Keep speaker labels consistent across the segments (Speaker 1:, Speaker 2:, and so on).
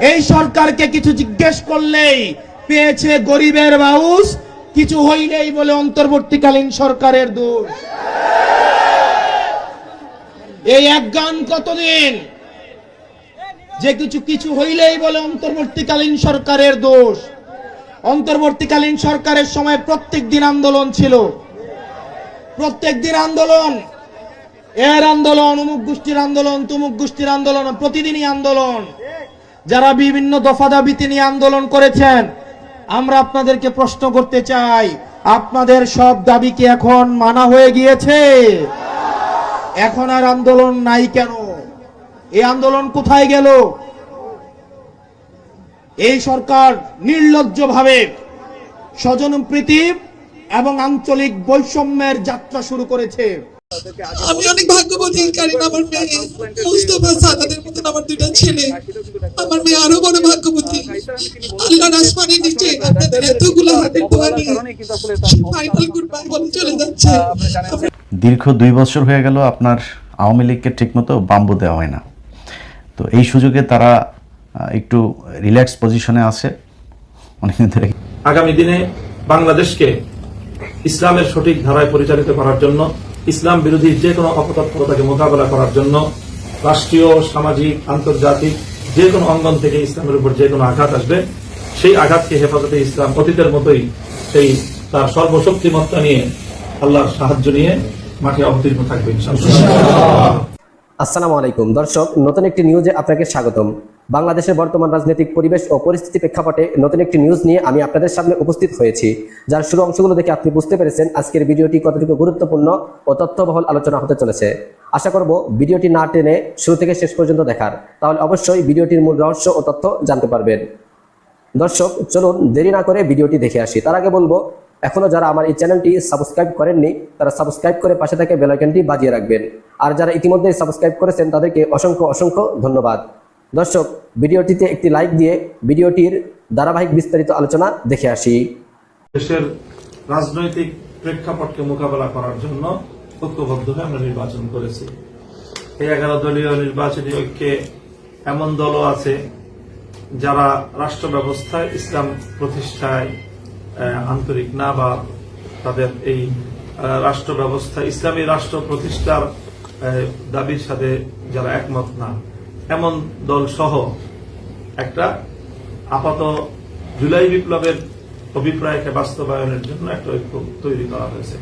Speaker 1: এই সরকারকে কিছু জিজ্ঞেস করলেই পেয়েছে গরিবের বাউস, কিছু হইলেই বলে অন্তর্বর্তীকালীন সরকারের দোষ। এই এক গান কতদিন যে কিছু কিছু হইলেই বলে অন্তর্বর্তীকালীন সরকারের দোষ। অন্তর্বর্তীকালীন সরকারের সময় প্রত্যেক দিন আন্দোলন ছিল, প্রত্যেক দিন আন্দোলন, এর আন্দোলন, অমুক গোষ্ঠীর আন্দোলন, তমুক গোষ্ঠীর আন্দোলন, প্রতিদিনই আন্দোলন। যারা বিভিন্ন দফা দাবিতে নিয়ে আন্দোলন করেছেন, আমরা আপনাদেরকে প্রশ্ন করতে চাই, আপনাদের সব দাবি কি এখন মানা হয়ে গিয়েছে? এখন আর আন্দোলন নাই কেন? এই আন্দোলন কোথায় গেল? এই সরকার নির্লজ্জভাবে স্বজনপ্রীতি এবং আঞ্চলিক বৈষম্যের যাত্রা শুরু করেছে।
Speaker 2: আমি অনেক ভাগ্যবতী, কারণ আমার মেয়ে মুস্তাফা সাদাতের মতন আমার দুটা ছেলে। আমার মেয়ে আরো বড় ভাগ্যবতী। আল্লাহর আসমানের নিচে আপনাদের এতগুলো হাতের দোয়া নিয়ে ফাইনাল গুড বাই বলে চলে যাচ্ছে।
Speaker 3: দীর্ঘ 2 বছর হয়ে গেল আপনার আওয়ামী লীগকে ঠিকমতো বাম্বু দেওয়া হয় না। তো এই সুযোগে তারা একটু রিল্যাক্স পজিশনে আছে অনেকদিন ধরে।
Speaker 4: আগামী দিনে বাংলাদেশকে ইসলামের সঠিক ধারায় পরিচালিত করার জন্য, ইসলাম বিরোধী যে কোনো অপতৎপরতাকে মোকাবেলা করার জন্য রাষ্ট্রীয়, সামাজিক, আন্তর্জাতিক যে কোনো অঙ্গন থেকে ইসলামের উপর যে কোনো আঘাত আসবে, সেই আঘাতকে হেফাজতে ইসলাম অতীতের মতোই সেই তার সর্বশক্তিমত্তা নিয়ে, আল্লাহর সাহায্য নিয়ে মাঠে অবতীর্ণ থাকবে ইনশাআল্লাহ।
Speaker 5: আসসালামু আলাইকুম দর্শক, নতুন একটি নিউজে আপনাকে স্বাগতম। বাংলাদেশের বর্তমান রাজনৈতিক পরিবেশ ও পরিস্থিতি প্রেক্ষাপটে নতুন একটি নিউজ নিয়ে আমি আপনাদের সামনে উপস্থিত হয়েছি, যার শুরু অংশগুলো দেখে আপনি বুঝতে পেরেছেন আজকের ভিডিওটি কতটুকু গুরুত্বপূর্ণ ও তথ্যবহুল আলোচনা হতে চলেছে। আশা করব ভিডিওটি না টেনে শুরু থেকে শেষ পর্যন্ত দেখার, তাহলে অবশ্যই ভিডিওটির মূল রহস্য ও তথ্য জানতে পারবেন। দর্শক চলুন দেরি না করে ভিডিওটি দেখে আসি। তার আগে বলবো, এখনো যারা আমার এই চ্যানেলটি সাবস্ক্রাইব করেননি তারা সাবস্ক্রাইব করে পাশে থেকে বেল আইকনটি বাজিয়ে রাখবেন, আর যারা ইতিমধ্যে সাবস্ক্রাইব করেছেন তাদেরকে অসংখ্য অসংখ্য ধন্যবাদ। দর্শক ভিডিওটিতে একটি লাইক দিয়ে ভিডিওটির ধারাবাহিক বিস্তারিত আলোচনা দেখে আসি।
Speaker 4: দেশের রাজনৈতিক প্রেক্ষাপটকে মোকাবেলা করার জন্য ঐক্যবদ্ধ হয়ে আমরা নির্বাচন করেছি। এই 11 দলীয় নির্বাচনী ঐক্যে এমন দলও আছে যারা রাষ্ট্র ব্যবস্থায় ইসলাম প্রতিষ্ঠায় আন্তরিক না, বা তাদের এই রাষ্ট্র ব্যবস্থা ইসলামী রাষ্ট্র প্রতিষ্ঠার দাবির সাথে যারা একমত না, এমন দল সহ একটা আপাত জুলাই বিপ্লবের অভিপ্রায়কে বাস্তবায়নের জন্য একটা ঐক্য তৈরি করা হয়েছে।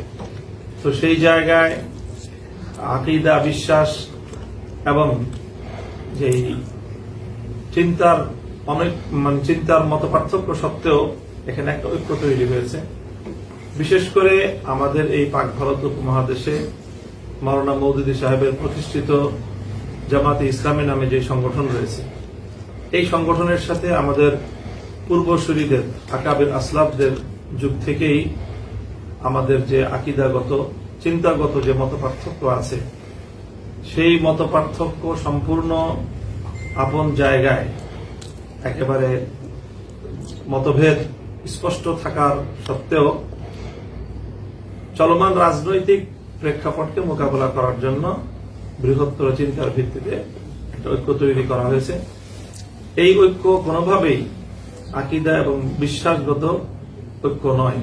Speaker 4: তো সেই জায়গায় আকীদা, বিশ্বাস এবং যেই চিন্তার চিন্তার মত পার্থক্য সত্ত্বেও এখানে একটা ঐক্য তৈরি হয়েছে। বিশেষ করে আমাদের এই পাক ভারত উপমহাদেশে মাওলানা মওদুদী সাহেবের প্রতিষ্ঠিত জামাতে ইসলামী নামে যে সংগঠন রয়েছে, এই সংগঠনের সাথে আমাদের পূর্বসূরীদের, আকাবের আসলাফদের যুগ থেকেই আমাদের যে আকীদাগত, চিন্তাগত যে মতপার্থক্য আছে, সেই মতপার্থক্য সম্পূর্ণ আপন জায়গায় একেবারে মতভেদ স্পষ্ট থাকার সত্ত্বেও চলমান রাজনৈতিক প্রেক্ষাপটকে মোকাবেলা করার জন্য বৃহত্তর চিন্তার ভিত্তিতে একটা ঐক্য তৈরি করা হয়েছে। এই ঐক্য কোনোভাবেই আকীদা এবং বিশ্বাসগত ঐক্য নয়।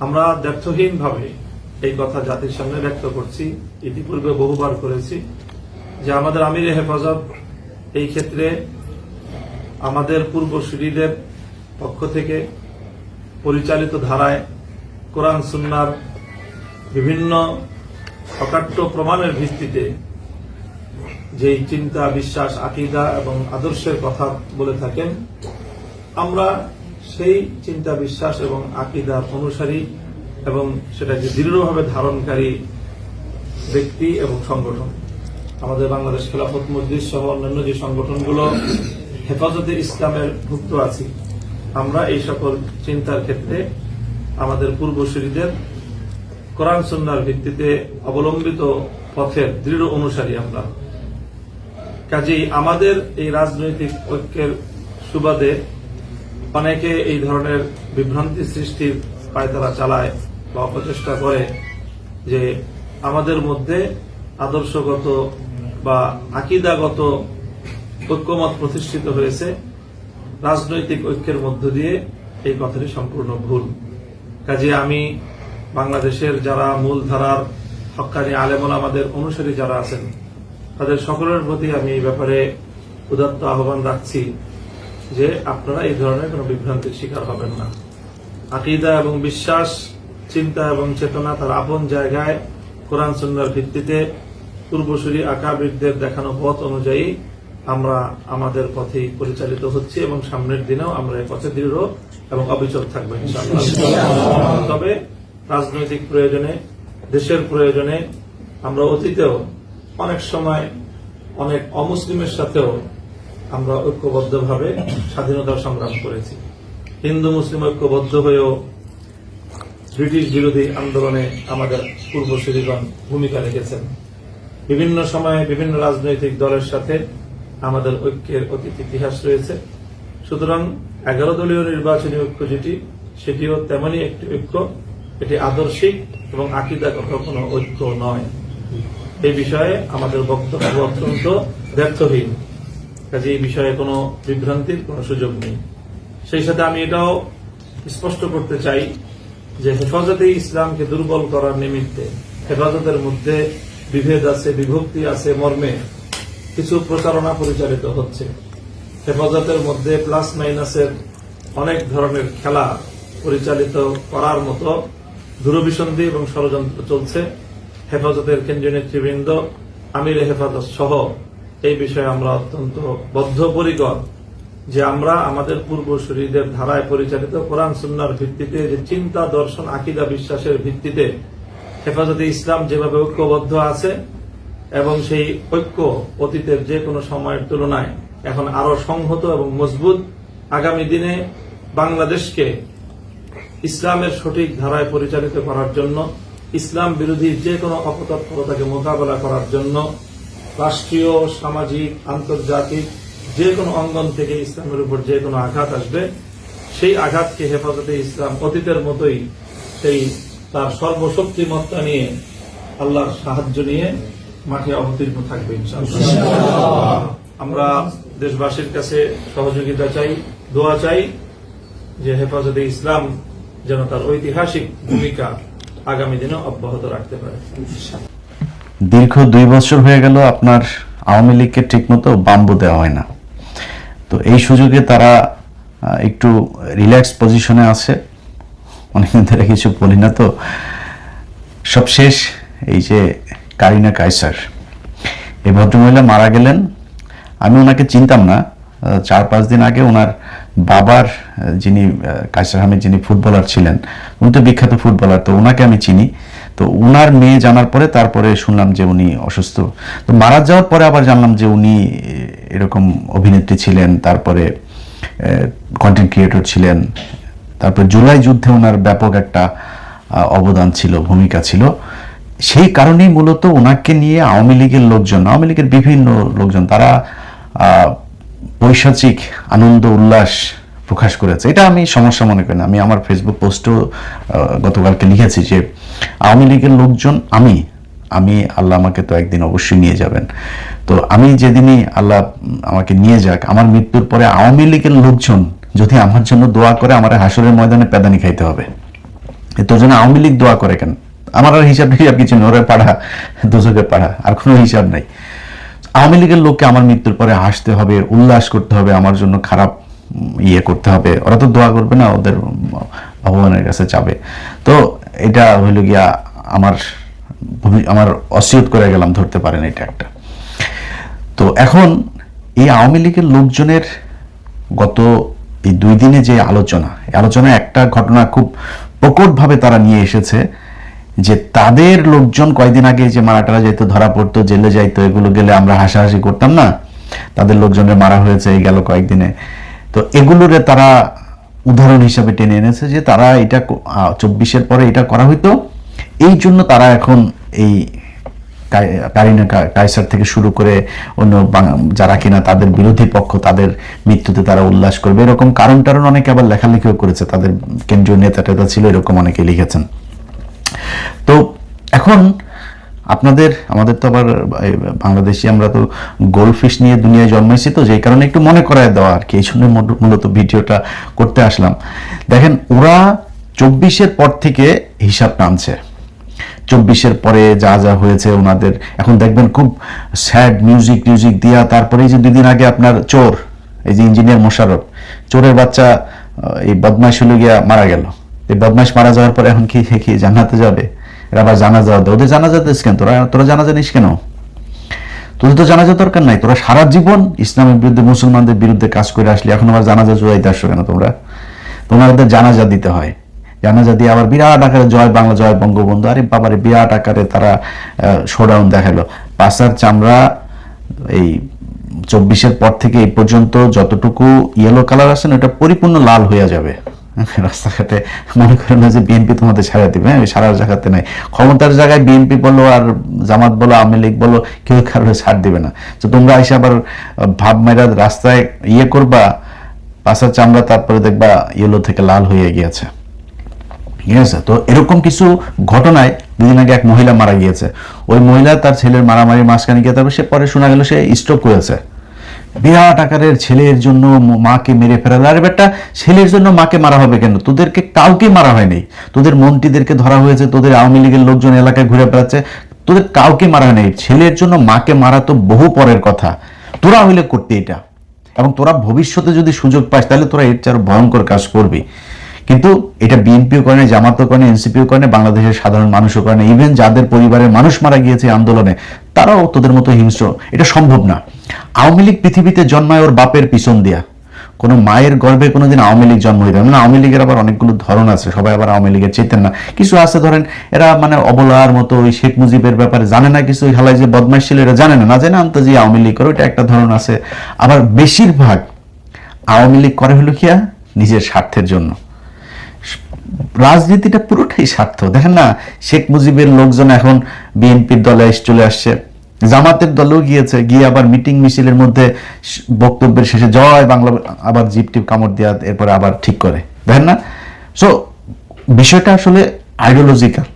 Speaker 4: আমরা দ্ব্যর্থহীনভাবে এই কথা জাতির সামনে ব্যক্ত করছি, ইতিপূর্বে বহুবার করেছি, যে আমাদের আমিরে হেফাজত এই ক্ষেত্রে আমাদের পূর্বসূরীদের পক্ষ থেকে পরিচালিত ধারায় কোরআন সুন্নাহর বিভিন্ন অকাট্য প্রমাণের ভিত্তিতে যেই চিন্তা, বিশ্বাস, আকীদা এবং আদর্শের কথা বলে থাকেন, আমরা সেই চিন্তা, বিশ্বাস এবং আকীদার অনুসারী এবং সেটাকে দৃঢ়ভাবে ধারণকারী ব্যক্তি এবং সংগঠন। আমাদের বাংলাদেশ খেলাফত মজলিস সহ অন্যান্য যে সংগঠনগুলো হেফাজতে ইসলামের ভুক্ত আছি, আমরা এই সকল চিন্তার ক্ষেত্রে আমাদের পূর্বসূরীদের কোরআন সুন্নাহর ভিত্তিতে অবলম্বিত পথের দৃঢ় অনুসারী আমরা। কাজেই আমাদের এই রাজনৈতিক ঐক্যের সুবাদে অনেকে এই ধরনের বিভ্রান্তি সৃষ্টির পায়তারা চালায় বা অপচেষ্টা করে যে আমাদের মধ্যে আদর্শগত বা আকীদাগত ঐক্যমত প্রতিষ্ঠিত হয়েছে, রাজনৈতিক ঐক্যের মধ্য দিয়ে এই কথাটি সম্পূর্ণ ভুল। কাজে আমি বাংলাদেশের যারা মূলধারার হক্কানি আলেম ওলামাদের অনুসারী যারা আছেন তাদের সকলের প্রতি আমি এই ব্যাপারে উদাত্ত আহ্বান রাখছি যে আপনারা এই ধরনের কোনো বিভ্রান্তির শিকার হবেন না। আকীদা এবং বিশ্বাস, চিন্তা এবং চেতনা তার আপন জায়গায় কোরআন সুন্নাহর ভিত্তিতে পূর্বসূরি আকাবিরদের দেখানো পথ অনুযায়ী আমরা আমাদের পথেই পরিচালিত হচ্ছি এবং সামনের দিনেও আমরা এই পথে দৃঢ় এবং অবিচল থাকবো ইনশাআল্লাহ। তবে রাজনৈতিক প্রয়োজনে, দেশের প্রয়োজনে আমরা অতীতেও অনেক সময় অনেক অমুসলিমের সাথেও আমরা ঐক্যবদ্ধভাবে স্বাধীনতার সংগ্রাম করেছি। হিন্দু মুসলিম ঐক্যবদ্ধ হয়েও ব্রিটিশ বিরোধী আন্দোলনে আমাদের পূর্বসূরিগণ ভূমিকা রেখেছেন। বিভিন্ন সময়ে বিভিন্ন রাজনৈতিক দলের সাথে আমাদের ঐক্যের অতীত ইতিহাস রয়েছে। সুতরাং 11 দলীয় নির্বাচনী ঐক্য যেটি, সেটিও তেমনই একটি ঐক্য। এটি আদর্শিক এবং আকীদাগত কোনো ঐক্য নয়। এই বিষয়ে আমাদের বক্তব্য অত্যন্ত ব্যর্থহীন। কাজে এই বিষয়ে কোনো বিভ্রান্তির কোনো সুযোগ নেই। সেই সাথে আমি এটাও স্পষ্ট করতে চাই যে হেফাজতে ইসলামকে দুর্বল করার নিমিত্তে হেফাজতের মধ্যে বিভেদ আছে, বিভক্তি আছে মর্মে কিছু প্রচারণা পরিচালিত হচ্ছে। হেফাজতের মধ্যে প্লাস মাইনাসের অনেক ধরনের খেলা পরিচালিত করার মতো দূরভিসন্ধি এবং ষড়যন্ত্র চলছে। হেফাজতের কেন্দ্রীয় নেতৃবৃন্দ, আমির হেফাজত সহ এই বিষয়ে আমরা অত্যন্ত বদ্ধপরিকর যে আমরা আমাদের পূর্বসূরীদের ধারায় পরিচালিত কোরআন সুন্নাহর ভিত্তিতে যে চিন্তা, দর্শন, আকীদা, বিশ্বাসের ভিত্তিতে হেফাজতে ইসলাম যেভাবে ঐক্যবদ্ধ আছে এবং সেই ঐক্য অতীতের যে কোনো সময়ের তুলনায় এখন আরো সংহত এবং মজবুত, আগামী দিনে বাংলাদেশকে ইসলামের সঠিক ধারায় পরিচালিত করার জন্য, ইসলাম বিরোধী যে কোনো অপতৎপরতাকে মোকাবেলা করার জন্য রাষ্ট্রীয়, সামাজিক, আন্তর্জাতিক যে কোনো অঙ্গন থেকে ইসলামের উপর যে কোনো আঘাত আসবে, সেই আঘাতকে হেফাজতে ইসলাম অতীতের মতোই সেই তার সর্বশক্তিমত্তা নিয়ে, আল্লাহর সাহায্য নিয়ে মাঠে অবতীর্ণ থাকবে ইনশাআল্লাহ। আমরা দেশবাসীর কাছে সহযোগিতা চাই, দোয়া চাই যে হেফাজতে ইসলাম যেন তার ঐতিহাসিক ভূমিকা আগামী দিনে অব্যাহত রাখতে পারে।
Speaker 3: দীর্ঘ 2 বছর হয়ে গেল আপনার আওয়ামী লীগকে ঠিকমতো বাম্বু দেওয়া হয় না। তো এই সুযোগে তারা একটু রিল্যাক্স পজিশনে আছে। অনেকদিন ধরে কিছু বলি না, তো সব শেষ। এই যে কারিনা কায়সার, এই ভদ্রমহিলা মারা গেলেন। আমি ওনাকে চিনতাম না। 4-5 দিন আগে ওনার বাবার, যিনি কায়সার আহমেদ, যিনি ফুটবলার ছিলেন, উনি তো বিখ্যাত ফুটবলার, তো ওনাকে আমি চিনি। তো উনার মেয়ে জানার পরে তারপরে শুনলাম যে উনি অসুস্থ। তো মারা যাওয়ার পরে আবার জানলাম যে উনি এরকম অভিনেত্রী ছিলেন, তারপরে কন্টেন্ট ক্রিয়েটর ছিলেন, তারপর জুলাই যুদ্ধে ওনার ব্যাপক একটা অবদান ছিল, ভূমিকা ছিল। সেই কারণেই মূলত ওনাকে নিয়ে আওয়ামী লীগের লোকজন, আওয়ামী লীগের বিভিন্ন লোকজন, তারা পৈশাচিক আনন্দ উল্লাস প্রকাশ করেছে। এটা আমি সমস্যা মনে করি না। আমি আমার ফেসবুক পোস্টও গতকালকে লিখেছি যে আওয়ামী লীগের লোকজন, আমি আল্লাহ আমাকে তো একদিন অবশ্যই নিয়ে যাবেন। তো আমি যেদিনই আল্লাহ আমাকে নিয়ে যাক, আমার মৃত্যুর পরে আওয়ামী লীগের লোকজন যদি আমার জন্য দোয়া করে, আমার হাসরের ময়দানে পেদানি খাইতে হবে। তোর জন্য আওয়ামী লীগ দোয়া করে কেন? আমার আর হিসাব কিছু নোরে পাড়া, দোজকে পাড়া, আর কোনো হিসাব নাই। আওয়ামী লীগের লোককে আমার মৃত্যুর পরে হাসতে হবে, উল্লাস করতে হবে, আমার জন্য খারাপ করতে হবে। ওরা তো দোয়া করবে না, ওদের ভগবানের কাছে যাবে। তো এটা হইল গিয়া আমার অসিয়ত করে গেলাম, ধরতে পারেন এটা একটা। তো এখন এই আওয়ামী লীগের লোকজনের গত এই 2 দিনে যে আলোচনা একটা ঘটনা খুব প্রকটভাবে তারা নিয়ে এসেছে যে তাদের লোকজন কয়েকদিন আগে যে মারাটারা যেত, ধরা পড়তো, জেলে যাইতো, এগুলো গেলে আমরা হাসাহাসি করতাম না, তাদের লোকজনের মারা হয়েছে এই গেল কয়েকদিনে। তো এগুলোরে তারা উদাহরণ হিসাবে টেনে এনেছে যে তারা এটা 24-এর পরে এটা করা হইতো, এই জন্য তারা এখন এই কারিনা কায়সার থেকে শুরু করে অন্য যারা কিনা তাদের বিরোধী পক্ষ, তাদের মৃত্যুতে তারা উল্লাস করবে, এরকম কারণ অনেকে আবার লেখালেখিও করেছে। তাদের কেন্দ্রীয় নেতা ছিল, এরকম অনেকে লিখেছেন। তো এখন আমাদের তো আবার এই বাংলাদেশি, আমরা তো গোল্ডফিশ নিয়ে দুনিয়ায় জন্মাইছি, তো যেই কারণে একটু মনে করায় দেওয়া আর কি, এই জন্য মূলত ভিডিওটা করতে আসলাম। দেখেন, ওরা 24-এর পর থেকে হিসাব টানছে, 24-এর পরে যা যা হয়েছে ওনাদের। এখন দেখবেন খুব স্যাড মিউজিক দিয়া, তারপরে এই যে 2 দিন আগে আপনার চোর, এই যে ইঞ্জিনিয়ার মোশাররফ, চোরের বাচ্চা এই বদমাইশ হলে গিয়া মারা গেল। এই বদমাইশ মারা যাওয়ার পরে এখন কি জান্নাতে যাবে? এরা আবার জানাজা দেয়। ওদের জানাজা দিস কেন? তোরা জানাজা নিস কেন? তোদের তো জানাজা দরকার নাই। তোরা সারা জীবন ইসলামের বিরুদ্ধে, মুসলমানদের বিরুদ্ধে কাজ করে আসলি, এখন আবার জানাজা জোড়াইতে আসছো কেন? তোমাদের জানাজা দিতে হয়, জানাজা দিয়ে আবার বিরাট আকারে জয় বাংলা, জয় বঙ্গবন্ধু, আরে বাবারে বিরাট আকারে তারা শোডাউন দেখালো। পাছার চামড়া এই 24-এর পর থেকে এই পর্যন্ত যতটুকু ইয়েলো কালার আছে না, এটা পরিপূর্ণ লাল হয়ে যাবে। রাস্তাঘাটে মনে করেন না যে বিএনপি তোমাদের ছাড়া দিবে, সারা জায়গাতে নাই। ক্ষমতার জায়গায় বিএনপি বলো আর জামাত বলো, আওয়ামী লীগ বলো, কেউ কারোর ছাড় দিবে না। তো তোমরা এসে আবার ভাব মেরা রাস্তায় ইয়ে করবা, পাছার চামড়া, তারপরে দেখবা ইয়েলো থেকে লাল হয়ে গিয়েছে। ঠিক আছে? তো এরকম কিছু ঘটনায় 2 দিন আগে এক মহিলা মারা গিয়েছে। ওই মহিলা তার ছেলের মারামারি মাঝখানে গিয়ে, তারপর সে পরে শোনা গেল সে স্ট্রোক করেছে। বিরাট আকারের ছেলের জন্য মাকে মেরে ফেলাল। আরে বেটা, ছেলের জন্য মাকে মারা হবে কেন? তোদেরকে কাউকে মারা হয়নি। তোদের মন্ত্রীদেরকে ধরা হয়েছে, তোদের আওয়ামী লীগের লোকজন এলাকায় ঘুরে বেড়াচ্ছে, তোদের কাউকে মারা হয়নি। ছেলের জন্য মাকে মারা তো বহু পরের কথা। তোরা হইলে করতে এটা, এবং তোরা ভবিষ্যতে যদি সুযোগ পাস তাহলে তোরা এর চেয়ে আরো ভয়ঙ্কর কাজ করবি। কিন্তু এটা বিএনপিও করে না, জামাতও করে না, এনসিপিও করে না, বাংলাদেশের সাধারণ মানুষও করে না। ইভেন যাদের পরিবারের মানুষ মারা গিয়েছে আন্দোলনে, তারাও তোদের মতো হিংস্র। এটা সম্ভব না। আওয়ামী লীগ পৃথিবীতে জন্মায় ওর বাপের পিছন দিয়া, কোনো মায়ের গর্ভে কোনোদিন আওয়ামী লীগ জন্ম হইতে না। আওয়ামী লীগের আবার অনেকগুলো ধরন আছে, সবাই আবার আওয়ামী লীগের চেতেন না। কিছু আছে ধরেন এরা মানে অবলার মতো, ওই শেখ মুজিবের ব্যাপারে জানে না কিছু, হালাই যে বদমাইশ ছিল এরা জানে না জানে আনতে যে আওয়ামী লীগ করে, ওইটা একটা ধরন আছে। আবার বেশিরভাগ আওয়ামী লীগ করে হলো কি নিজের স্বার্থের জন্য। রাজনীতিটা পুরোটাই স্বার্থ। দেখেন না, শেখ মুজিবের লোকজন এখন বিএনপির দলে চলে আসছে, জামাতের দলেও গিয়েছে, গিয়ে আবার মিটিং মিছিলের মধ্যে বক্তব্যের শেষে জয় বাংলা আবার জিপ টিপ কামড় দেওয়া, এরপরে আবার ঠিক করে। দেখেন না? সো বিষয়টা আসলে আইডিওলজিক্যাল।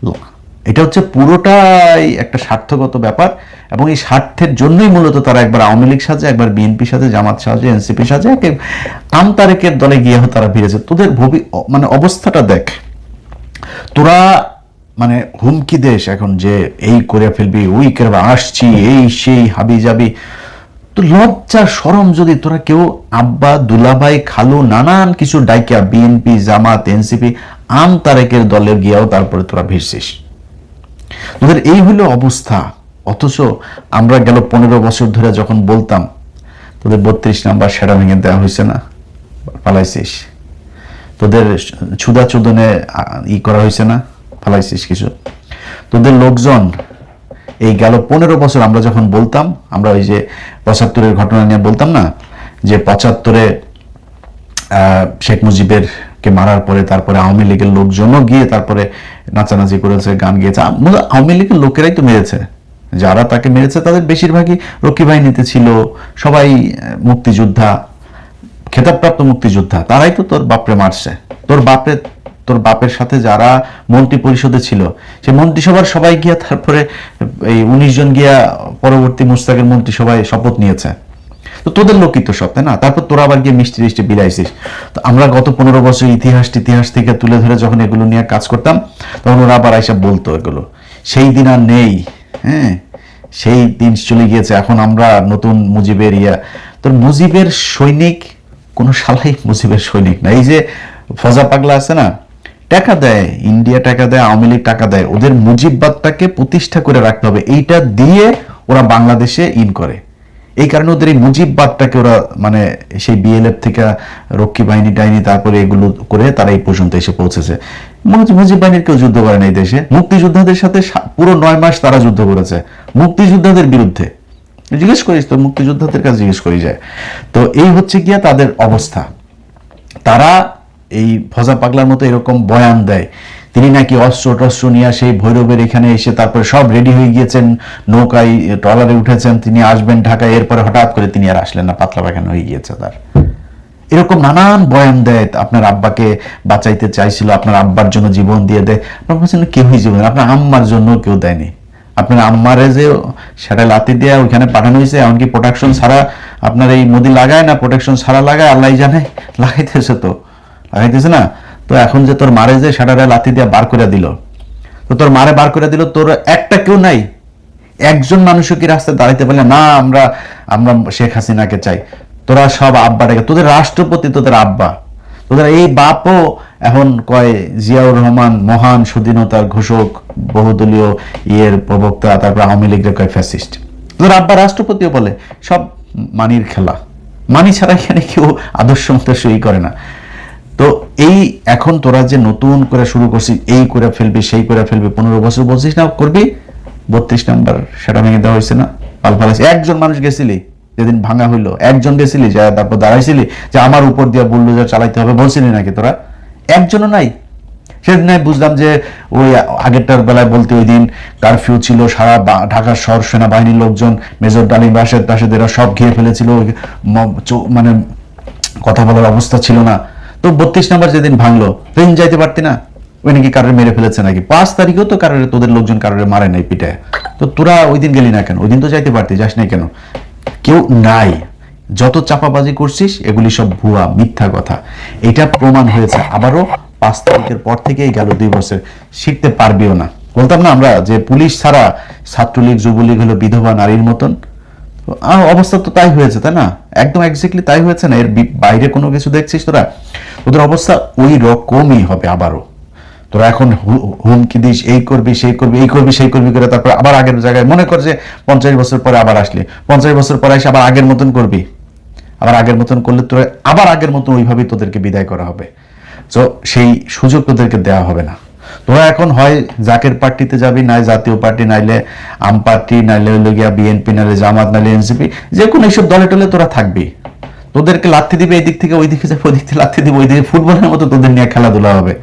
Speaker 3: এটা হচ্ছে পুরোটাই একটা স্বার্থগত ব্যাপার, এবং এই স্বার্থের জন্যই মূলত তারা একবার আওয়ামী লীগ সাজে, একবার বিএনপি সাজে, জামাত সাজে, এনসিপি সাজে, আমতারেকের দলে গিয়ে তারা ফিরেছে। তোদের মানে অবস্থাটা দেখ, তোরা মানে হুমকি দেশ এখন যে এই করে ফেলবি, ওই করবা, আসছি, এই সেই হাবি যাবি। তো লজ্জা শরম যদি তোরা কেউ আব্বা, দুলাভাই, খালু, নানান কিছু ডাইকা বিএনপি, জামাত, এনসিপি, আমতারেকের দলে গিয়াও তারপরে তোরা ভিড়ছিস, তোদের এই হলো অবস্থা। অথচ আমরা গেল 15 বছর ধরে যখন বলতাম তোদের 32 নাম্বার সেরা ভেঙে দেওয়া হয়েছে না, পালাইছিস। তোদের ছুদা চোদনে করা হয়েছে না, পালাইছিস কিছু। তোদের লোকজন এই গেল 15 বছর আমরা যখন বলতাম, আমরা ওই যে 75-এর ঘটনা নিয়ে বলতাম না, যে 75-এ শেখ মুজিবের কে মারার পরে তারপরে আওয়ামী লীগের লোকজনও গিয়ে তারপরে নাচানাচি করেছে, গান গিয়েছে। আওয়ামী লীগের লোকেরাই তো মেরেছে, যারা তাকে মেরেছে তাদের বেশিরভাগই রক্ষী বাহিনীতে ছিল, সবাই মুক্তিযোদ্ধা, খেতাবপ্রাপ্ত মুক্তিযোদ্ধা, তারাই তো তোর বাপরে মারছে। তোর বাপের সাথে যারা মন্ত্রী পরিষদে ছিল, সে মন্ত্রিসভার সবাই গিয়া তারপরে এই 19 জন গিয়া পরবর্তী মুস্তাকের মন্ত্রিসভায় শপথ নিয়েছে। তো তোদের লোকই তো সব, তাই না? তারপর তোরা আবার গিয়ে মিষ্টি টিষ্টি বিলাইছিস। তো আমরা গত 15 বছর ইতিহাস থেকে তুলে ধরে যখন এগুলো নিয়ে কাজ করতাম, তখন ওরা আবার এসে বলতো এগুলো। সেই দিন আর নেই, হ্যাঁ, সেই দিন চলে গিয়েছে। এখন আমরা নতুন মুজিবের তোর মুজিবের সৈনিক কোন শালাই মুজিবের সৈনিক না। এই যে ফজা পাগলা আছে না, টাকা দেয়, ইন্ডিয়া টাকা দেয়, আওয়ামী লীগ টাকা দেয়, ওদের মুজিববাদটাকে প্রতিষ্ঠা করে রাখতে হবে, এইটা দিয়ে ওরা বাংলাদেশে ইন করে। এই কারণে ওদের এই মুজিববাদটাকে ওরা মানে সেই বিএলএফ থেকে রক্ষী বাহিনী টাইনি তারপরে এগুলো করে তারা এই পর্যন্ত এসে পৌঁছেছে। মুজিব বাহিনীর কেউ যুদ্ধ করে না এই দেশে। মুক্তিযোদ্ধাদের সাথে পুরো 9 মাস তারা যুদ্ধ করেছে, মুক্তিযোদ্ধাদের বিরুদ্ধে। জিজ্ঞেস করিস তো, মুক্তিযোদ্ধাদের কাছে জিজ্ঞেস করি যায়। তো এই হচ্ছে গিয়া তাদের অবস্থা। তারা এই ফজা পাগলার মতো এরকম বয়ান দেয়, তিনি নাকি অস্ত্র টস্ত্র নিয়ে সেই ভৈরবের এখানে এসে তারপরে সব রেডি হয়ে গিয়েছেন, নৌকায় ট্রলারে উঠেছেন, তিনি আসবেন ঢাকায়, এরপরে হঠাৎ করে তিনি আর আসলেন না, পাতলা পায়খানা হয়ে গিয়েছে তার। এরকম নানান বয়ান দেয়। আপনার আব্বাকে বাঁচাইতে চাইছিল, আপনার আব্বার জন্য জীবন দিয়ে দেয়। আপনার কাছে কেউই জীবন, আপনার আম্মার জন্য কেউ দেয়নি। আপনার আম্মারে যে সেটা লাতি দিয়ে ওইখানে পাঠানো হয়েছে, এমনকি প্রোটেকশন ছাড়া আপনার এই মোদি লাগায় না প্রোটেকশন ছাড়া লাগায়, আল্লাহ জানে, লাগাইতেছে না। তো এখন যে তোর মারে যে সেটা লাতি দিয়ে বার করে দিল, তো তোর মারে বার করে দিল, তোর একটা কেউ নাই, একজন মানুষও কি রাস্তায় দাঁড়াইতে পারলে না আমরা শেখ হাসিনাকে চাই? তোরা সব আব্বাটাকে, তোদের রাষ্ট্রপতি তোদের আব্বা, তোদের এই বাপও এখন কয় জিয়াউর রহমান মহান স্বাধীনতার ঘোষক, বহুদলীয় ইয়ের প্রবক্তা, তারপর আওয়ামী লীগের কয় ফ্যাসিস্ট। তোদের আব্বা রাষ্ট্রপতিও বলে। সব মানির খেলা, মানি ছাড়া এখানে কেউ আদর্শ মতো সই করে না। তো এই এখন তোরা যে নতুন করে শুরু করছিস, এই করে ফেলবি সেই করে ফেলবি, 15 বছর বলছিস না করবি, 32 নাম্বার সেটা ভেঙে দেওয়া হয়েছে না, পালপালাইছে। একজন মানুষ গেছিলি যেদিন ভাঙা হইলো, একজন গেছিলি যা তারপর দাঁড়াইছিলি যে আমার উপর দিয়ে বুলডোজার চালাইতে হবে বলছিলি নাকি? তোরা একজনও নাই। সেদিন নাই বুঝলাম যে ওই আগেরটার বেলায় বলতে ওই দিন কারফিউ ছিল, সারা ঢাকার শহর সেনাবাহিনীর লোকজন, মেজর ডালিম রাশেদ টাশেদেরা সব ঘিরে ফেলেছিল, মানে কথা বলার অবস্থা ছিল না। তো 32 নাম্বার যেদিন ভাঙলো সেদিন যাইতে পারতি না? ওই নাকি কারোর মেরে ফেলেছে নাকি? 5 তারিখেও তো কারোর, তোদের লোকজন কারোর মারে নাই পিটায়। তো তোরা ওই দিন গেলি না কেন? ওই দিন তো যাইতে পারতি, যাস নাই কেন? কেউ নাই। যত চাপাবাজি করছিস এগুলি সব ভুয়া, মিথ্যা কথা। এটা প্রমাণ হয়েছে। আবারও 5 তারিখের পর থেকেই গেল 2 বছর, শিখতে পারবিও না। বলতাম না আমরা যে পুলিশ ছাড়া ছাত্রলীগ যুবলীগ হলো বিধবা নারীর মতন, অবস্থা তো তাই হয়েছে, তাই না? একদম এক্স্যাক্টলি তাই হয়েছে না? এর বাইরে কোনো কিছু দেখছিস তোরা? ওদের অবস্থা ওই রকমই হবে আবারও। তোরা এখন হুমকি দিস, এই করবি সেই করবি, এই করবি সেই করবি করে, তারপর আবার আগের জায়গায় মনে কর যে 50 বছর পরে আবার আসলে, 50 বছর পরে এসে আবার আগের মতন করবি। আবার আগের মতন করলে তোরা আবার আগের মতন ওইভাবেই তোদেরকে বিদায় করা হবে। তো সেই সুযোগ তোদেরকে দেওয়া হবে না। তোরা এখন হয় জাকের পার্টিতে যাবি, নাই জাতীয় পার্টি, নাইলে আম পার্টি, নাইলে হইল গিয়া বিএনপি, নাইলে জামাত, নাইলে এনসিপি, যে কোনো এইসব দলে টলে তোরা থাকবি। তোদেরকে লাথি দিবে এই দিক থেকে, ওই দিকে যাবে, ওই দিক থেকে লাথি দিবে ওই দিকে, ফুটবলের মতো তোদের নিয়ে খেলাধুলা হবে।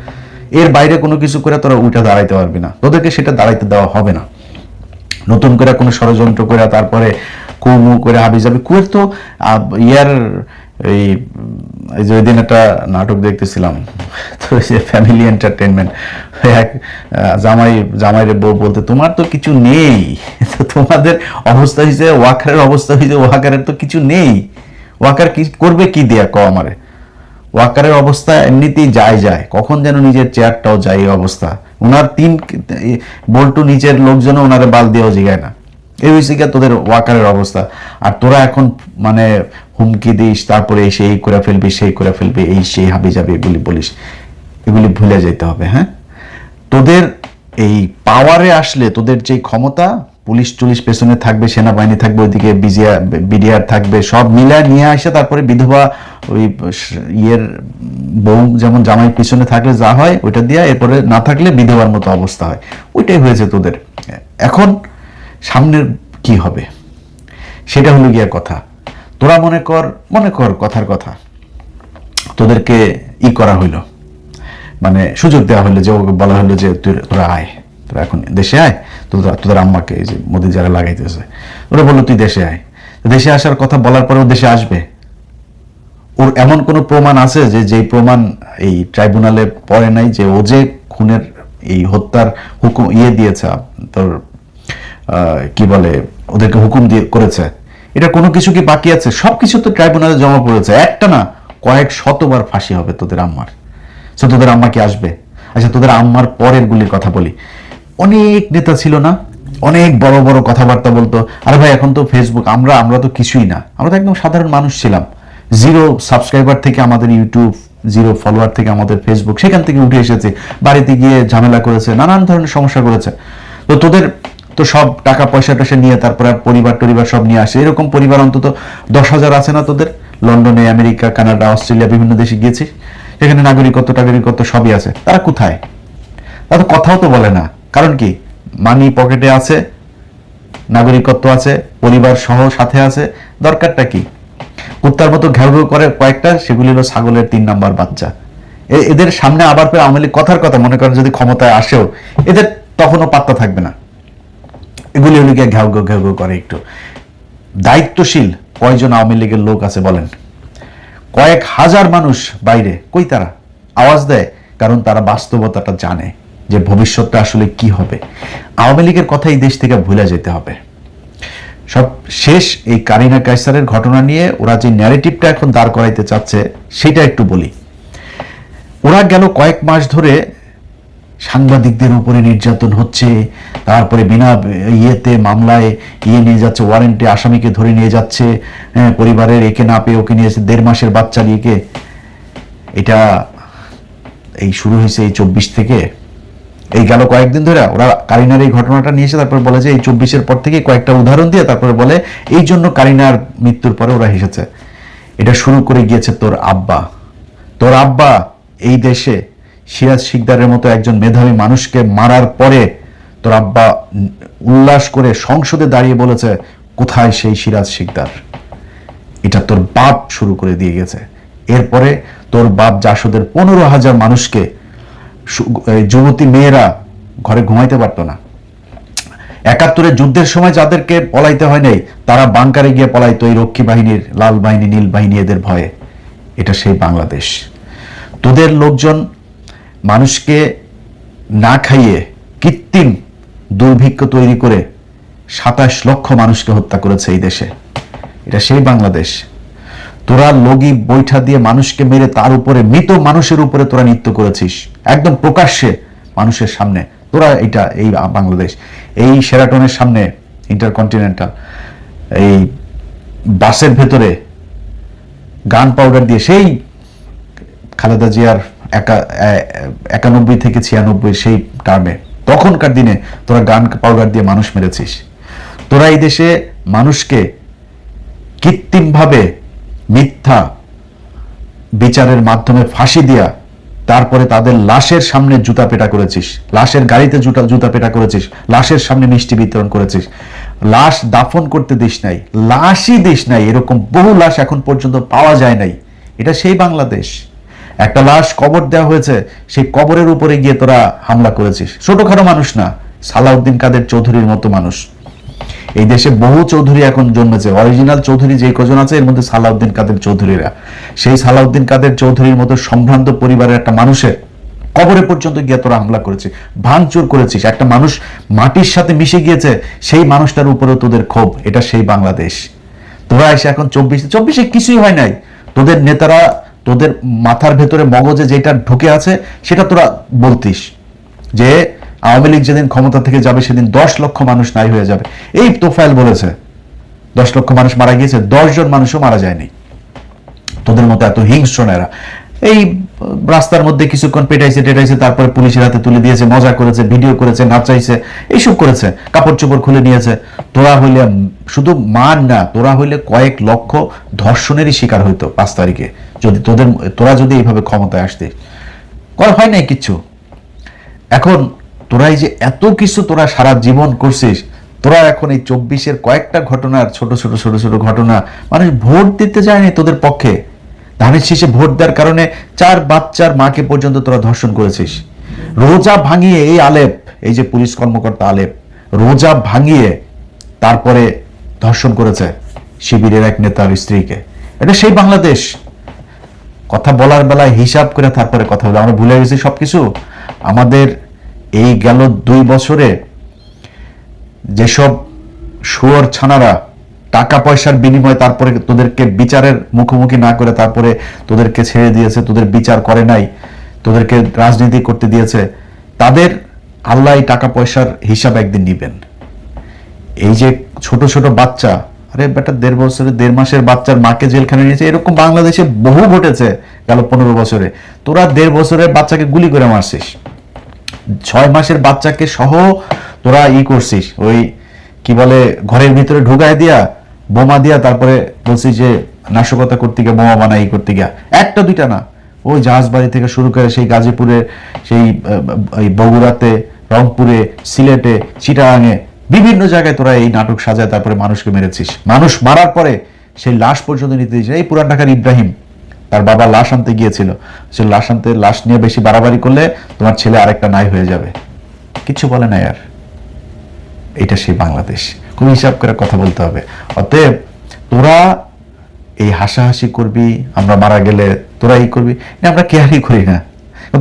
Speaker 3: এর বাইরে কোনো কিছু করে তোরা উঠে দাঁড়াইতে পারবি না, তোদেরকে সেটা দাঁড়াইতে দেওয়া হবে না। নতুন করে কোনো ষড়যন্ত্র করে তারপরে কুমু করে হাবি যাবে। কুয়ের তো ইয়ার এই যে ওই দিন একটা নাটক দেখতেছিলাম, তো ফ্যামিলি এন্টারটেনমেন্ট, এক জামাইরে বউ বলতে তোমার তো কিছু নেই, তো তোমাদের অবস্থা হয়েছে ওয়াকারের অবস্থা হয়েছে, ওয়াকারের তো কিছু নেই, ওয়াকার কি করবে কি দিয়া ক আমারে? ওয়াকারের অবস্থা এমনিতেই যায়, কখন যেন নিজের চেয়ারটাও যায় এই অবস্থা। ওনার 3 বল্টু নিচের লোকজনও ওনারে বাল দিয়েও জিগায় না। এই হয়েছে গিয়া তোদের ওয়াকারের অবস্থা। আর তোরা এখন মানে হুমকি দিস, তারপরে এসে এই করে ফেলবি সেই করে ফেলবি, এই সেই হাবি যাবি এগুলি বলিস, এগুলি ভুলে যেতে হবে। হ্যাঁ, তোদের এই পাওয়ারে আসলে তোদের যে ক্ষমতা, পুলিশ টুলিশ পেছনে থাকবে, সেনাবাহিনী থাকবে, ওইদিকে বিডিআর থাকবে, সব মিলায় নিয়ে আসে তারপরে বিধবা ওই ইয়ের বউ যেমন জামাই পিছনে থাকলে যা হয় ওইটা দিয়া, এরপরে না থাকলে বিধবার মতো অবস্থা হয়। ওইটাই হয়েছে তোদের। এখন সামনের কি হবে সেটা হলো গিয়া কথা। তোরা মনে কর কথার কথা, তোদেরকে করা হইলো, মানে সুযোগ দেওয়া হলো, যে বলা হলো যে তোরা আয়, তোরা এখন দেশে আয়, তোদের আম্মাকে এই যে মোদি যারা লাগাইতেছে ওরা বললো তুই দেশে আয়। দেশে আসার কথা বলার পরে ও দেশে আসবে? ওর এমন কোনো প্রমাণ আছে যে যেই প্রমাণ এই ট্রাইব্যুনালে পড়ে নাই, যে ও যে খুনের এই হত্যার হুকুম দিয়েছে, তোর কি বলে ওদেরকে হুকুম দিয়ে করেছে, এটা কোনো কিছু কি বাকি আছে? সবকিছু তো ট্রাইব্যুনালে জমা পড়েছে। একটা না, কয়েক শতবার ফাঁসি হবে তোদের আম্মার। তো তোদের আম্মা কি আসবে? আচ্ছা, তোদের আম্মার পরের গুলির কথা বলি। অনেক নেতা ছিল না, অনেক বড় বড় কথাবার্তা বলতো। আরে ভাই, এখন তো ফেসবুক, আমরা তো কিছুই না, আমরা তো একদম সাধারণ মানুষ ছিলাম। 0 সাবস্ক্রাইবার থেকে আমাদের ইউটিউব, 0 ফলোয়ার থেকে আমাদের ফেসবুক, সেখান থেকে উঠে এসেছে, বাড়িতে গিয়ে ঝামেলা করেছে, নানান ধরনের সমস্যা করেছে। তো তোদের তো সব টাকা পয়সা টয়সা নিয়ে তারপরে পরিবার সব নিয়ে আসে। এরকম পরিবার অন্তত 10,000 আছে না তোদের? লন্ডনে, আমেরিকা, কানাডা, অস্ট্রেলিয়া, বিভিন্ন দেশে গিয়েছিস, সেখানে নাগরিকত্ব সবই আছে। তারা কোথায়? তারা তো কথাও তো বলে না। কারণ কি? মানি পকেটে আছে, নাগরিকত্ব আছে, পরিবার সহ সাথে আছে, দরকারটা কি? কুত্তার মতো ঘেউ ঘেউ করে কয়েকটা, সেগুলি হলো ছাগলের 3 নাম্বার বাচ্চা। এদের সামনে আবার ফের আওয়ামী লীগ কথার কথা মনে করেন যদি ক্ষমতায় আসেও, এদের তখনও পাত্তা থাকবে না। এগুলি হলো গিয়ে ঘেউ ঘেউ করে। একটু দায়িত্বশীল কয়জন আওয়ামী লীগের লোক আছে বলেন? কয়েক হাজার মানুষ বাইরে, কই তারা আওয়াজ দেয়? কারণ তারা বাস্তবতাটা জানে যে ভবিষ্যৎটা আসলে কি হবে। আওয়ামী লীগের কথা এই দেশ থেকে ভুলে যেতে হবে। সব শেষ এই কারিনা কায়সারের ঘটনা নিয়ে ওরা যে ন্যারেটিভটা এখন দাঁড় করাইতে চাচ্ছে সেটা একটু বলি। ওরা গেল কয়েক মাস ধরে সাংবাদিকদের উপরে নির্যাতন হচ্ছে, তারপরে বিনা ইয়েতে মামলায় নিয়ে যাচ্ছে, ওয়ারেন্টে আসামিকে ধরে নিয়ে যাচ্ছে, পরিবারের একে না পেয়ে ওকে নিয়ে যাচ্ছে, 1.5 মাসের বাচ্চা নিয়ে। এটা এই শুরু হয়েছে এই 24 থেকে, এই গেল কয়েকদিন ধরে ওরা কারিনার এই ঘটনাটা নিয়ে এসে তারপরে বলে যে এই 24-এর পর থেকে কয়েকটা উদাহরণ দিয়ে তারপরে বলে এই জন্য কারিনার মৃত্যুর পরে ওরা হেসেছে। এটা শুরু করে গিয়েছে তোর আব্বা এই দেশে সিরাজ শিকদারের মতো একজন মেধাবী মানুষকে মারার পরে তোর আব্বা উল্লাস করে সংসদে দাঁড়িয়ে বলেছে কোথায় সেই সিরাজ শিকদার। এটা তোর বাপ শুরু করে দিয়ে গেছে। এরপরে তোর বাপ জাসদের 15,000 মানুষকে, যুবতী মেয়েরা ঘরে ঘুমাইতে পারতো না। 71-এর যুদ্ধের সময় যাদেরকে পলাইতে হয় নাই তারা বাংকারে গিয়ে পলাইতো এই রক্ষী বাহিনীর, লাল বাহিনী, নীল বাহিনী এদের ভয়ে। এটা সেই বাংলাদেশ। তোদের লোকজন মানুষকে না খাইয়ে কৃত্রিম দুর্ভিক্ষ তৈরি করে 27 লক্ষ মানুষকে হত্যা করেছে এই দেশে। এটা সেই বাংলাদেশ। তোরা লগি বৈঠা দিয়ে মানুষকে মেরে তার উপরে, মৃত মানুষের উপরে তোরা নৃত্য করেছিস একদম প্রকাশ্যে মানুষের সামনে। তোরা এটা এই বাংলাদেশ। এই শেরাটনের সামনে ইন্টারকন্টিনেন্টাল এই বাসের ভেতরে গান পাউডার দিয়ে, সেই খালেদা জিয়ার 91 থেকে 96 সেই টার্মে, তখনকার দিনে তোরা গান পাউডার দিয়ে মানুষ মেরেছিস। তোরা এই দেশে মানুষকে কৃত্রিমভাবে মিথ্যা বিচারের মাধ্যমে ফাঁসি দিয়া তারপরে তাদের লাশের সামনে জুতা পেটা করেছিস, লাশের গাড়িতে জুতা পেটা করেছিস, লাশের সামনে মিষ্টি বিতরণ করেছিস, লাশ দাফন করতে দিস নাই, লাশই দিস নাই। এরকম বহু লাশ এখন পর্যন্ত পাওয়া যায় নাই। এটা সেই বাংলাদেশ। একটা লাশ কবর দেওয়া হয়েছে, সেই কবরের উপরে গিয়ে তোরা হামলা করেছিস। ছোটখাটো মানুষ না, সালাউদ্দিন কাদের চৌধুরীর মতো মানুষ। এই দেশে বহু চৌধুরী এখন জন্মেছে। অরিজিনাল চৌধুরী যে কজন আছে এর মধ্যে সালাউদ্দিন কাদের চৌধুরীরা। সেই সালাউদ্দিন কাদের চৌধুরীর মতো সম্ভ্রান্ত পরিবারের একটা মানুষের কবরে পর্যন্ত গিয়ে তোরা হামলা করেছিস, ভাঙচুর করেছিস। একটা মানুষ মাটির সাথে মিশে গিয়েছে, সেই মানুষটার উপরেও তোদের ক্ষোভ। এটা সেই বাংলাদেশ। তোরা এসে এখন 24-এ কিছুই হয় নাই। তোদের নেতারা, তোদের মাথার ভেতরে মগজে যেটা ঢুকে আছে সেটা তোরা বলতিস যে আওয়ামী লীগ যেদিন ক্ষমতা থেকে যাবে সেদিন 10 লক্ষ মানুষ নাই হয়ে যাবে। এই তোফায়েল বলেছে 10 লক্ষ মানুষ মারা গিয়েছে, 10 জন মানুষও মারা যায়নি। তোদের মতো এত হিংস্র না এরা। এই রাস্তার মধ্যে কিছুক্ষণ পেটাইছে টেটাইছে, তারপরে পুলিশের হাতে তুলে দিয়েছে, মজা করেছে, ভিডিও করেছে, নাচাইছে, এইসব করেছে, কাপড় চোপড় খুলে নিয়েছে। তোরা হইলে শুধু মান না, তোরা হইলে কয়েক লক্ষ ধর্ষণেরই শিকার হইতো 5 তারিখে যদি তোরা যদি এইভাবে ক্ষমতায় আসতে। হয় নাই কিচ্ছু। এখন তোরা এই যে এত কিছু তোরা সারা জীবন করছিস, তোরা এখন এই 24-এর কয়েকটা ঘটনার ছোট ছোট ঘটনা, মানুষ ভোট দিতে যায়নি তোদের পক্ষে। ধানের শীষে ভোট দেওয়ার কারণে 4 বাচ্চার মাকে পর্যন্ত তোরা ধর্ষণ করেছিস। রোজা ভাঙিয়ে এই আলেপ, এই যে পুলিশ কর্মকর্তা আলেপ, রোজা ভাঙিয়ে তারপরে ধর্ষণ করেছে শিবিরের এক নেতার স্ত্রীকে। এটা সেই বাংলাদেশ। কথা বলার বেলায় হিসাব করে তারপরে কথা বলে। আমরা ভুলে গেছি সবকিছু। আমাদের এই গেল 2 বছরে যেসব শুয়োর ছানারা টাকা পয়সার বিনিময়ে তারপরে তোদেরকে বিচারের মুখোমুখি না করে তারপরে তোদেরকে ছেড়ে দিয়েছে, তোদের বিচার করে নাই, তোদেরকে রাজনীতি করতে দিয়েছে, তাদের আল্লাহ এই টাকা পয়সার হিসাব একদিন নিবেন। এই যে ছোট ছোট বাচ্চা, আরে বেটা 1.5 বছরের 1.5 মাসের বাচ্চার মাকে জেলখানে নিয়েছে, এরকম বাংলাদেশে বহু ঘটেছে গেল 15 বছরে। তোরা 1.5 বছরের বাচ্চাকে গুলি করে মারছিস, 6 মাসের বাচ্চাকে সহ তোরা করছিস, ওই কি বলে ঘরের ভিতরে ঢুকায় দিয়া বোমা দিয়া তারপরে বলছিস যে নাশকতা করতে গিয়ে বোমা বানাই করতে গিয়া। একটা দুইটা না, ওই জাহাজবাড়ি থেকে শুরু করে সেই গাজীপুরে, সেই বগুড়াতে, রংপুরে, সিলেটে, চিটাগাঙে, বিভিন্ন জায়গায় তোরা এই নাটক সাজায় তারপরে মানুষকে মেরেছিস। মানুষ মারার পরে সেই লাশ পর্যন্ত নিতে দিয়েছিস। এই পুরান ঢাকার ইব্রাহিম, তার বাবা লাশ আনতে গিয়েছিল, সে লাশ নিয়ে বেশি বাড়াবাড়ি করলে তোমার ছেলে আরেকটা নাই হয়ে যাবে, কিছু বলে না। আর এটা সেই বাংলাদেশ। খুব হিসাব করে কথা বলতে হবে। অতএব তোরা এই হাসাহাসি করবি, আমরা মারা গেলে তোরা করবি, আমরা কেয়ারই করি না।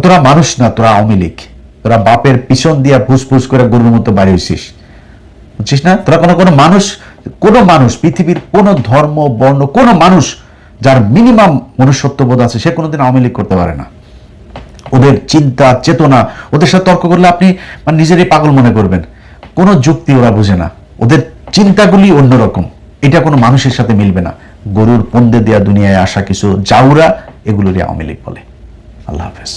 Speaker 3: তোরা মানুষ না, তোরা আওয়ামী লীগ। তোরা বাপের পিছন দিয়া ফুসফুস করে গরুর মতো বাড়ি হইছিস, বুঝছিস না? তোরা কোনো মানুষ পৃথিবীর কোনো ধর্ম বর্ণ কোনো মানুষ যার মিনিমাম মনুষ্যত্ববোধ আছে সে কোনোদিন আওয়ামী লীগ করতে পারে না। ওদের চিন্তা চেতনা, ওদের সাথে তর্ক করলে আপনি মানে নিজেরই পাগল মনে করবেন। কোনো যুক্তি ওরা বুঝে না, ওদের চিন্তাগুলি অন্যরকম। এটা কোনো মানুষের সাথে মিলবে না। গরুর পন্দে দেয়া দুনিয়ায় আসা কিছু জাউরা, এগুলোরই আওয়ামী লীগ বলে। আল্লাহ হাফেজ।